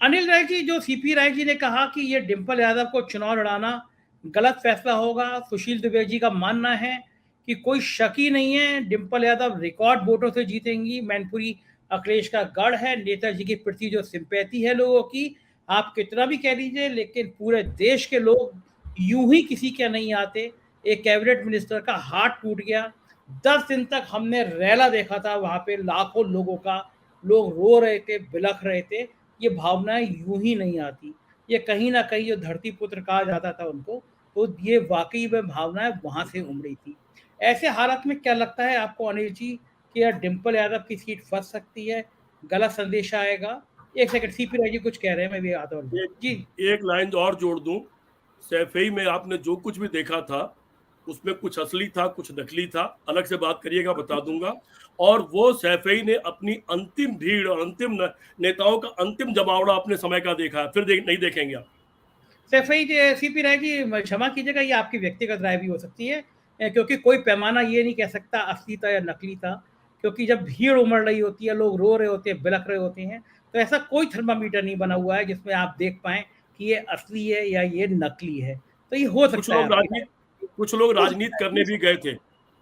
अनिल राय जी, जो सीपी राय जी ने कहा कि ये डिंपल यादव को चुनाव लड़ाना गलत फैसला होगा, सुशील दुबे जी का मानना है कि कोई शक ही नहीं है, डिंपल यादव रिकॉर्ड वोटों से जीतेंगी। मैनपुरी अखिलेश का गढ़ है, नेताजी के प्रति जो सिंपैथी है लोगों की, आप कितना भी कह लीजिए, लेकिन पूरे देश के लोग यूं ही किसी के नहीं आते। एक कैबिनेट मिनिस्टर का हार्ट टूट गया। 10 दिन तक हमने रैला देखा था वहां पे, लाखों लोगों का, लोग रो रहे थे, बिलख रहे थे। ये भावनाएं यूं ही नहीं आती, ये कहीं ना कहीं जो धरती पुत्र कहा जाता था उनको, तो ये वाकई में भावनाएं वहां से उमड़ी थी। ऐसे हालत में क्या लगता है आपको अनिल जी कि यार डिंपल यादव की सीट फंस सकती है, गलत संदेश आएगा? एक सेकंड, सीपी राय जी कुछ कह रहे हैं, मैं भी आता हूँ एक, जी। एक लाइन और जोड़ दूं। सैफई में आपने जो कुछ भी देखा था उसमें कुछ असली था, कुछ नकली था, अलग से बात करिएगा, बता दूंगा। और वो सैफई ने अपनी अंतिम भीड़ और अंतिम नेताओं का अंतिम जमावड़ा अपने समय का देखा है, फिर नहीं देखेंगे आप। सैफई सीपी राय जी, क्षमा कीजिएगा, ये आपकी व्यक्तिगत राय भी हो सकती है, क्योंकि कोई पैमाना ये नहीं कह सकता असली था या नकली था। क्योंकि जब भीड़ उमड़ रही होती है, लोग रो रहे होते हैं, बिलख रहे होते हैं, तो ऐसा कोई थर्मामीटर नहीं बना हुआ है जिसमें आप देख पाएं कि ये असली है या ये नकली है। तो ये हो कुछ सकता है लोग आपकी राय। हो सकता राजनीति है, करने भी गए थे।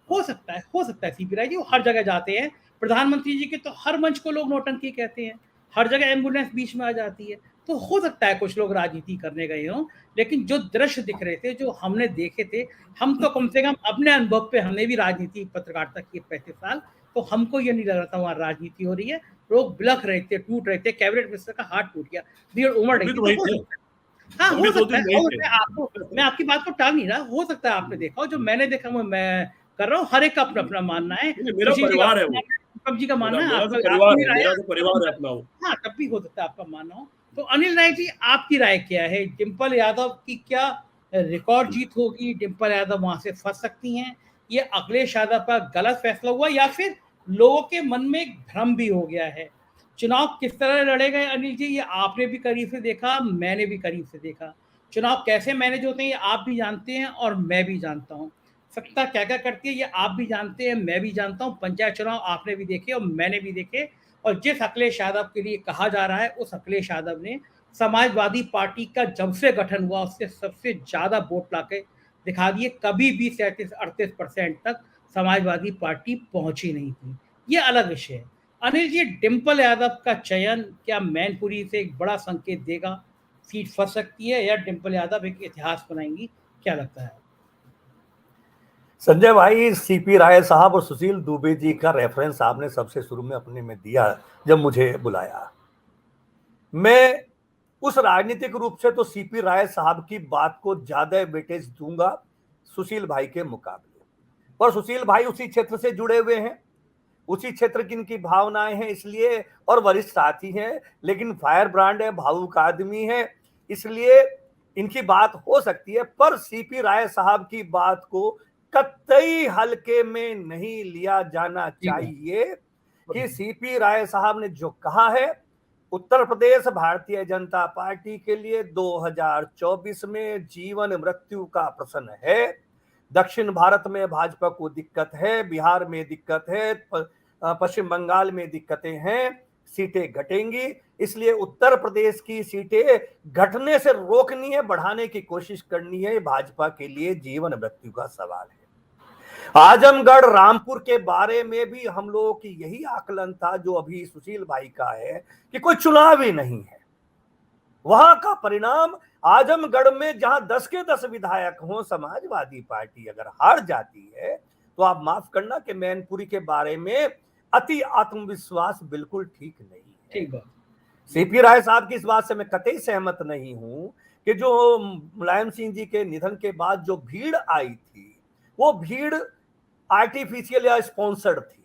हो सकता है, हो सकता है सीपी राय जी, वो हर जगह जाते हैं। प्रधानमंत्री जी के तो हर मंच को लोग नौटंकी कहते हैं, हर जगह एम्बुलेंस बीच में आ जाती है। तो हो सकता है कुछ लोग राजनीति करने गए हों, लेकिन जो दृश्य दिख रहे थे, जो हमने देखे थे, हम तो कम से कम अपने अनुभव पे, हमने भी राजनीति पत्रकारिता की 35 साल, तो हमको ये नहीं लग रहा था वहाँ राजनीति हो रही है। लोग बिलख रहे थे, टूट रहे थे, कैबिनेट मिनिस्टर का हाथ टूट गया, भीड़ उमड़ हम रही भी थी। तो तो वही हो थे। सकता है, हाँ हम भी हो तो सकता दिन है। वही और थे। मैं आपकी बात को टाल नहीं रहा, हो सकता है आपने देखा हो, जो मैंने देखा वो मैं कर रहा हूँ। हर एक का अपना अपना मानना है, मेरा सुशील जी का परिवार है अपना वो। मानना है, दीपक जी का मेरा मानना है, मेरा तो आपका, परिवार आपकी भी है, राय है, मेरा तो परिवार है आपका। अपना वो। हाँ, तब भी हो सकता है आपका मानना हो। तो अनिल राय जी, आपकी राय क्या है? डिंपल यादव की क्या रिकॉर्ड जीत होगी? डिंपल यादव वहां से फंस सकती हैं? ये अखिलेश यादव का गलत फैसला हुआ, या फिर लोगों के मन में एक भ्रम भी हो गया है? चुनाव किस तरह लड़े गए अनिल जी, ये आपने भी करीब से देखा, मैंने भी करीब से देखा। चुनाव कैसे मैनेज होते हैं ये आप भी जानते हैं और मैं भी जानता हूँ। सत्ता क्या क्या करती है ये आप भी जानते हैं, मैं भी जानता हूँ। पंचायत चुनाव आपने भी देखे और मैंने भी देखे। और जिस अखिलेश यादव के लिए कहा जा रहा है, उस अखिलेश यादव ने समाजवादी पार्टी का जब से गठन हुआ उससे सबसे ज्यादा वोट लाके दिखा दिए। कभी भी 37-38% तक समाजवादी पार्टी पहुंची नहीं थी। ये अलग विषय है। अनिल जी, डिंपल यादव का चयन क्या मैनपुरी से एक बड़ा संकेत देगा? सीट फंस सकती है या डिंपल यादव एक इतिहास बनाएंगी? क्या लगता है? संजय भाई, सीपी राय साहब और सुशील दुबे जी का रेफरेंस आपने सबसे शुरू में अपने में दिया जब मुझे बुलाया। मैं उस राजनीतिक रूप से तो सीपी राय साहब की बात को ज्यादा वेटेज दूंगा सुशील भाई के मुकाबले। पर सुशील भाई उसी क्षेत्र से जुड़े हुए हैं, उसी क्षेत्र की इनकी भावनाएं हैं, इसलिए, और वरिष्ठ साथी हैं, लेकिन फायर ब्रांड है, भावुक आदमी है, इसलिए इनकी बात हो सकती है। पर सीपी राय साहब की बात को कतई हल्के में नहीं लिया जाना चाहिए कि सीपी राय साहब ने जो कहा है, उत्तर प्रदेश भारतीय जनता पार्टी के लिए 2024 में जीवन मृत्यु का प्रश्न है। दक्षिण भारत में भाजपा को दिक्कत है, बिहार में दिक्कत है, पश्चिम बंगाल में दिक्कतें हैं, सीटें घटेंगी, इसलिए उत्तर प्रदेश की सीटें घटने से रोकनी है, बढ़ाने की कोशिश करनी है। भाजपा के लिए जीवन मृत्यु का सवाल है। आजमगढ़ रामपुर के बारे में भी हम लोगों की यही आकलन था जो अभी सुशील भाई का है कि कोई चुनाव ही नहीं है। वहां का परिणाम आजमगढ़ में जहां 10 के 10 विधायक हों, समाजवादी पार्टी अगर हार जाती है तो आप माफ करना कि मैनपुरी के बारे में अति आत्मविश्वास बिल्कुल ठीक नहीं है। ठीक बात। सीपी राय साहब की इस बात से मैं कतई सहमत नहीं हूं कि जो मुलायम सिंह जी के निधन के बाद जो भीड़ आई थी वो भीड़ आर्टिफिशियल या स्पॉन्सर्ड थी।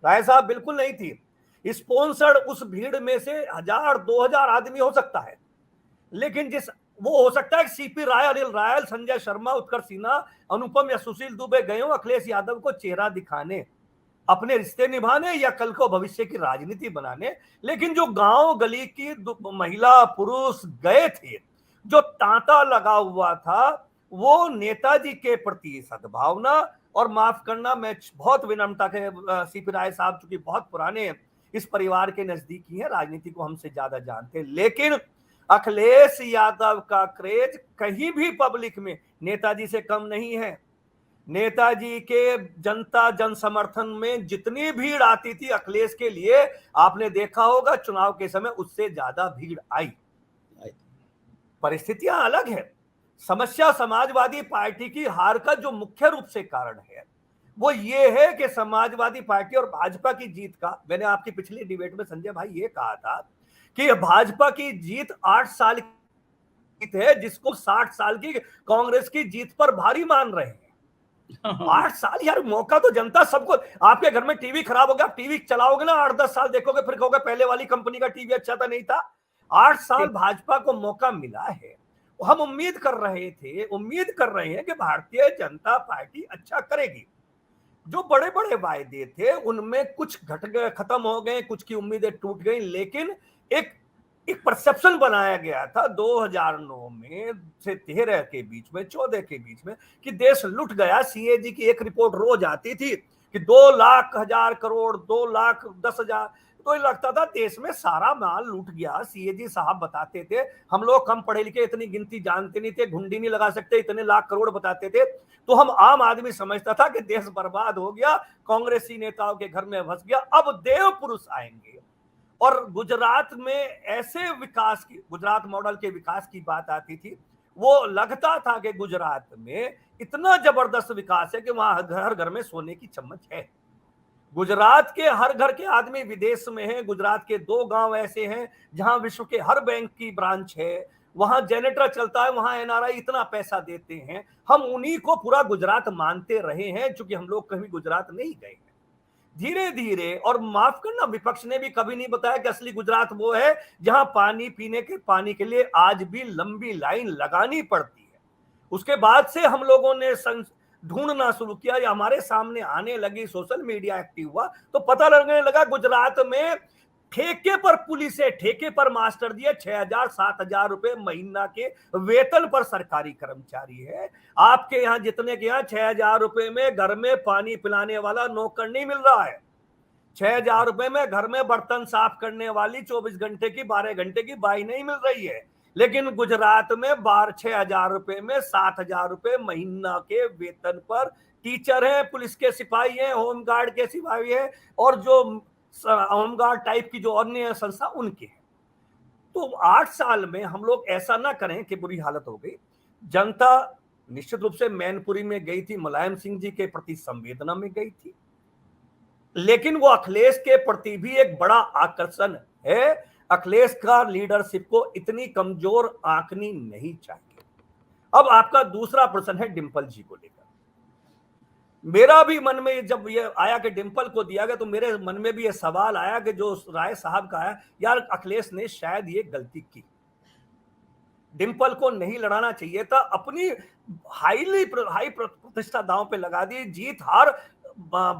राय साहब बिल्कुल नहीं थी स्पॉन्सर्ड। उस भीड़ में से 1000-2000 आदमी हो सकता है, लेकिन वो हो सकता है सीपी राय, अनिल रायल, संजय शर्मा, उत्कर्ष सिन्हा, अनुपम या सुशील दुबे गए हो अखिलेश यादव को चेहरा दिखाने, अपने रिश्ते निभाने या कल को भविष्य की राजनीति बनाने। लेकिन जो गांव गली की महिला पुरुष गए थे, जो तांता लगा हुआ था, वो नेताजी के प्रति सद्भावना, और माफ करना मैं बहुत विनम्रता के, सीपी राय साहब चूंकि बहुत पुराने इस परिवार के नजदीकी हैं, राजनीति को हमसे ज्यादा जानते हैं। लेकिन अखिलेश यादव का क्रेज कहीं भी पब्लिक में नेताजी से कम नहीं है। नेताजी के जनता जन समर्थन में जितनी भीड़ आती थी अखिलेश के लिए, आपने देखा होगा चुनाव के समय उससे ज्यादा भीड़ आई। परिस्थितियां अलग है। समस्या समाजवादी पार्टी की हार का जो मुख्य रूप से कारण है वो ये है कि समाजवादी पार्टी और भाजपा की जीत का, मैंने आपकी पिछली डिबेट में संजय भाई ये कहा था कि भाजपा की जीत 8 साल की जीत है, जिसको 60 साल की कांग्रेस की जीत पर भारी मान रहे हैं। 8 साल यार, मौका तो जनता सबको, आपके घर में टीवी खराब हो गया, आप टीवी चलाओगे ना 8-10 साल देखोगे, फिर कहोगे पहले वाली कंपनी का टीवी अच्छा था, नहीं था। 8 साल भाजपा को मौका मिला है। हम उम्मीद कर रहे हैं कि भारतीय जनता पार्टी अच्छा करेगी। जो बड़े बड़े वायदे थे उनमें कुछ घट गए, खत्म हो गए, कुछ की उम्मीदें टूट गई, लेकिन एक परसेप्शन बनाया गया था 2009 में से 13 के बीच में, 14 के बीच में, कि देश लुट गया। सीएजी की एक रिपोर्ट रोज आती थी कि 2 लाख हजार करोड़, 2 लाख 10 हजार, तो लगता था देश में सारा माल लूट गया। सीएजी साहब बताते थे, हम लोग कम पढ़े लिखे, इतनी गिनती जानते नहीं थे, घुंडी नहीं लगा सकते, इतने लाख करोड़ बताते थे, तो हम आम आदमी समझता था कि देश बर्बाद हो गया, कांग्रेसी नेताओं के घर में फंस गया। अब देव पुरुष आएंगे। और गुजरात में ऐसे विकास की, गुजरात मॉडल के विकास की बात आती थी, वो लगता था कि गुजरात में इतना जबरदस्त विकास है कि वहां घर घर में सोने की चम्मच है। गुजरात के हर घर के आदमी विदेश में हैं। गुजरात के 2 गांव ऐसे हैं जहां विश्व के हर बैंक की ब्रांच है, वहां जनरेटर चलता है, वहां एनआरआई इतना पैसा देते हैं। हम उन्हीं को पूरा गुजरात मानते रहे हैं, क्योंकि हम लोग कभी गुजरात नहीं गए हैं। धीरे धीरे, और माफ करना, विपक्ष ने भी कभी नहीं बताया कि असली गुजरात वो है जहां पानी पीने के पानी के लिए आज भी लंबी लाइन लगानी पड़ती है। उसके बाद से हम लोगों ने ढूंढना शुरू किया, या हमारे सामने आने लगी, सोशल मीडिया एक्टिव हुआ, तो पता लगने लगा गुजरात में ठेके पर पुलिस है, ठेके पर मास्टर दिए, 6,000-7,000 रुपए महीना के वेतन पर सरकारी कर्मचारी है। आपके यहाँ जितने के यहाँ 6,000 रुपए में घर में पानी पिलाने वाला नौकर नहीं मिल रहा है। 6,000 रुपए में घर में बर्तन साफ करने वाली 24 घंटे की 12 घंटे की बाई नहीं मिल रही है। लेकिन गुजरात में 6,000 रुपए में 7,000 रुपए महीना के वेतन पर टीचर हैं, पुलिस के सिपाही हैं, होमगार्ड के सिपाही हैं, और जो होमगार्ड टाइप की जो अन्य संस्था उनके हैं। तो 8 साल में हम लोग ऐसा ना करें कि बुरी हालत हो गई। जनता निश्चित रूप से मैनपुरी में गई थी, मुलायम सिंह जी के प्रति संवेदना में गई थी, लेकिन वो अखिलेश के प्रति भी एक बड़ा आकर्षण है। अखिलेश का लीडरशिप को इतनी कमजोर आंकनी नहीं चाहिए। अब आपका दूसरा प्रश्न है डिंपल जी को लेकर। मेरा भी मन में जब ये आया कि डिंपल को दिया गया, तो मेरे मन में भी ये सवाल आया कि जो राय साहब का है, यार अखिलेश ने शायद ये गलती की, डिंपल को नहीं लड़ाना चाहिए था। अपनी हाई प्रतिष्ठा दांव पे लगा दी। जीत हार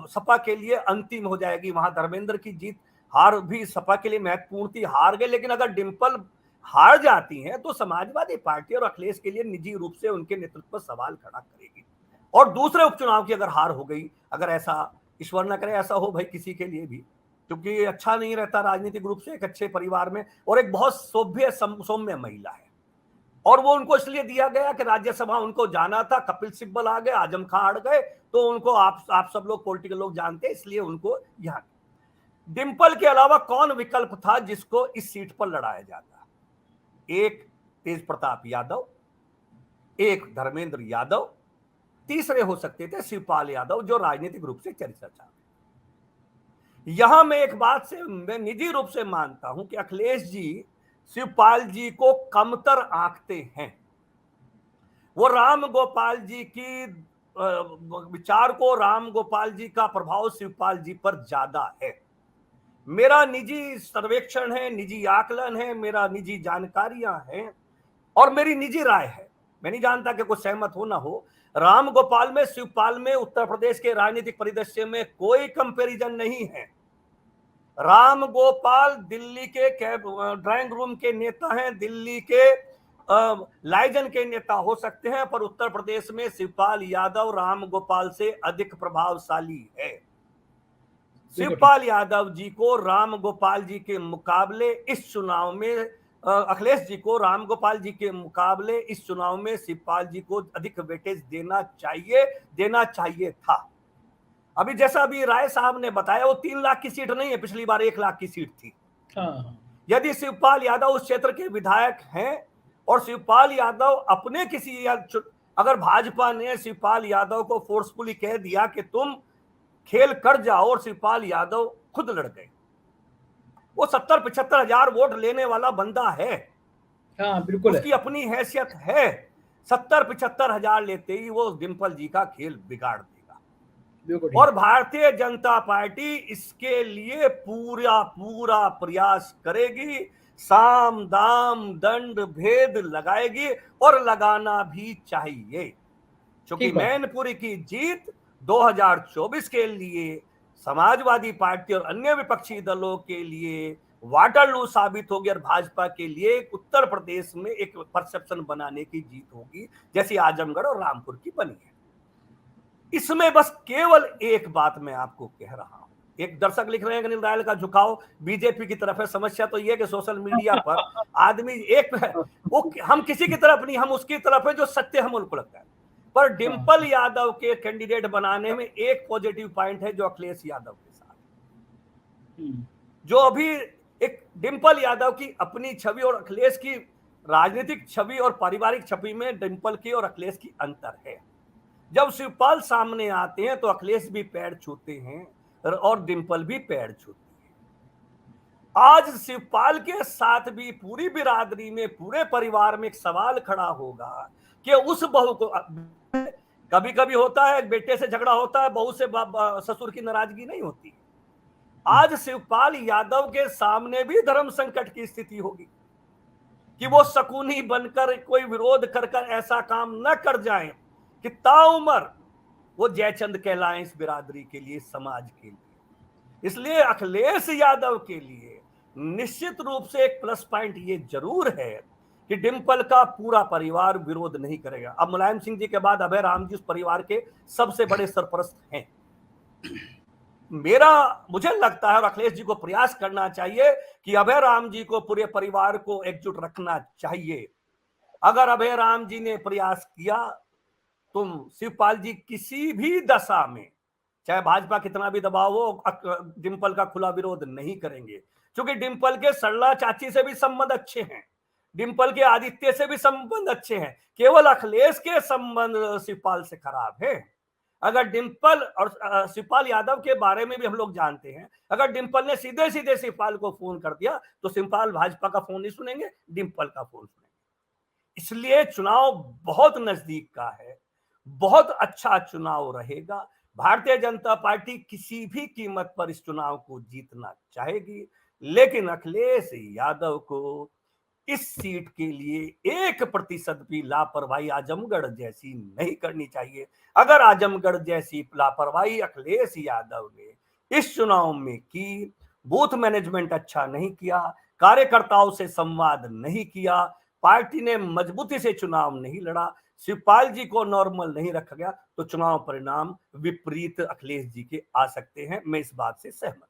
सपा के लिए अंतिम हो जाएगी। वहां धर्मेंद्र की जीत हार भी सपा के लिए महत्वपूर्ण थी, हार गए, लेकिन अगर डिंपल हार जाती हैं तो समाजवादी पार्टी और अखिलेश के लिए निजी रूप से उनके नेतृत्व पर सवाल खड़ा करेगी। और दूसरे उपचुनाव की अगर हार हो गई, अगर ऐसा, ईश्वर न करे ऐसा हो भाई किसी के लिए भी, क्योंकि अच्छा नहीं रहता राजनीतिक रूप से एक अच्छे परिवार में, और एक बहुत सौम्य महिला है, और वो उनको इसलिए दिया गया कि राज्यसभा उनको जाना था, कपिल सिब्बल आ गए, आजम खां हट गए, तो उनको आप सब लोग पॉलिटिकल लोग जानते हैं, इसलिए उनको यहाँ। डिंपल के अलावा कौन विकल्प था जिसको इस सीट पर लड़ाया जाता? एक तेज प्रताप यादव, एक धर्मेंद्र यादव, तीसरे हो सकते थे शिवपाल यादव, जो राजनीतिक रूप से चर्चा चाहते। यहां मैं एक बात से मैं निजी रूप से मानता हूं कि अखिलेश जी शिवपाल जी को कमतर आंकते हैं। वो राम गोपाल जी की विचार को, राम गोपाल जी का प्रभाव शिवपाल जी पर ज्यादा है। मेरा निजी सर्वेक्षण है, निजी आकलन है, मेरा निजी जानकारियां हैं और मेरी निजी राय है। मैं नहीं जानता कि कुछ सहमत हो ना हो। राम गोपाल में, शिवपाल में उत्तर प्रदेश के राजनीतिक परिदृश्य में कोई कंपैरिजन नहीं है। राम गोपाल दिल्ली के ड्राइंग रूम के नेता हैं, दिल्ली के लाइजन के नेता हो सकते हैं, पर उत्तर प्रदेश में शिवपाल यादव राम गोपाल से अधिक प्रभावशाली है। शिवपाल यादव जी को राम गोपाल जी के मुकाबले इस चुनाव में अखिलेश जी को राम गोपाल जी के मुकाबले इस चुनाव में शिवपाल जी को अधिक वेटेज देना चाहिए था। अभी जैसा अभी राय साहब ने बताया, वो 3 लाख की सीट नहीं है, पिछली बार 1 लाख की सीट थी। यदि शिवपाल यादव उस क्षेत्र के विधायक हैं और शिवपाल यादव अपने किसी, अगर भाजपा ने शिवपाल यादव को फोर्सफुली कह दिया कि तुम खेल कर जाओ और शिवपाल यादव खुद लड़ गए, वो 70-75 हजार वोट लेने वाला बंदा है। बिल्कुल उसकी अपनी हैसियत है। 70-75 हजार लेते ही वो डिंपल जी का खेल बिगाड़ देगा। और भारतीय जनता पार्टी इसके लिए पूरा प्रयास करेगी, साम दाम दंड भेद लगाएगी और लगाना भी चाहिए, क्योंकि मैनपुरी की जीत 2024 के लिए समाजवादी पार्टी और अन्य विपक्षी दलों के लिए वाटरलू साबित होगी और भाजपा के लिए उत्तर प्रदेश में एक परसेप्शन बनाने की जीत होगी, जैसी आजमगढ़ और रामपुर की बनी है। इसमें बस केवल एक बात मैं आपको कह रहा हूं। एक दर्शक लिख रहे हैं कि अनिल रायल का झुकाव बीजेपी की तरफ है। समस्या तो यह कि सोशल मीडिया पर आदमी हम किसी की तरफ नहीं, हम उसकी तरफ है जो सत्य हम उनको लगता है। पर डिंपल यादव के कैंडिडेट बनाने में एक पॉजिटिव पॉइंट है जो अखिलेश यादव के साथ, जो अभी एक डिंपल यादव की अपनी छवि और अखिलेश की राजनीतिक छवि और पारिवारिक छवि में डिंपल की और अखिलेश की अंतर है। जब शिवपाल सामने आते हैं तो अखिलेश भी पैर छूते हैं और डिंपल भी पैर छूती है। आज शिवपाल के साथ भी पूरी बिरादरी में, पूरे परिवार में एक सवाल खड़ा होगा कि उस बहू को, कभी कभी होता है बेटे से झगड़ा होता है, बहू से ससुर की नाराजगी नहीं होती। आज शिवपाल यादव के सामने भी धर्म संकट की स्थिति होगी कि वो शकुनी बनकर कोई विरोध कर ऐसा काम न कर जाएं कि ताउमर वो जयचंद कहलाएं इस बिरादरी के लिए, समाज के लिए। इसलिए अखिलेश यादव के लिए निश्चित रूप से एक प्लस पॉइंट ये जरूर है कि डिंपल का पूरा परिवार विरोध नहीं करेगा। अब मुलायम सिंह जी के बाद अभय राम जी उस परिवार के सबसे बड़े सरपरस्त हैं। मुझे लगता है और अखिलेश जी को प्रयास करना चाहिए कि अभय राम जी को, पूरे परिवार को एकजुट रखना चाहिए। अगर अभय राम जी ने प्रयास किया तो शिवपाल जी किसी भी दशा में, चाहे भाजपा कितना भी दबाव हो, डिंपल का खुला विरोध नहीं करेंगे, क्योंकि डिंपल के सरला चाची से भी संबंध अच्छे हैं, डिंपल के आदित्य से भी संबंध अच्छे हैं। केवल अखिलेश के संबंध शिवपाल से खराब है। अगर डिंपल और शिवपाल यादव के बारे में भी हम लोग जानते हैं, अगर डिंपल ने सीधे सीधे शिवपाल को फोन कर दिया तो शिवपाल भाजपा का फोन नहीं सुनेंगे, डिंपल का फोन सुनेंगे। इसलिए चुनाव बहुत नजदीक का है, बहुत अच्छा चुनाव रहेगा। भारतीय जनता पार्टी किसी भी कीमत पर इस चुनाव को जीतना चाहेगी, लेकिन अखिलेश यादव को इस सीट के लिए 1% भी लापरवाही आजमगढ़ जैसी नहीं करनी चाहिए। अगर आजमगढ़ जैसी लापरवाही अखिलेश यादव ने इस चुनाव में की, बूथ मैनेजमेंट अच्छा नहीं किया, कार्यकर्ताओं से संवाद नहीं किया, पार्टी ने मजबूती से चुनाव नहीं लड़ा, शिवपाल जी को नॉर्मल नहीं रखा गया, तो चुनाव परिणाम विपरीत अखिलेश जी के आ सकते हैं। मैं इस बात से सहमत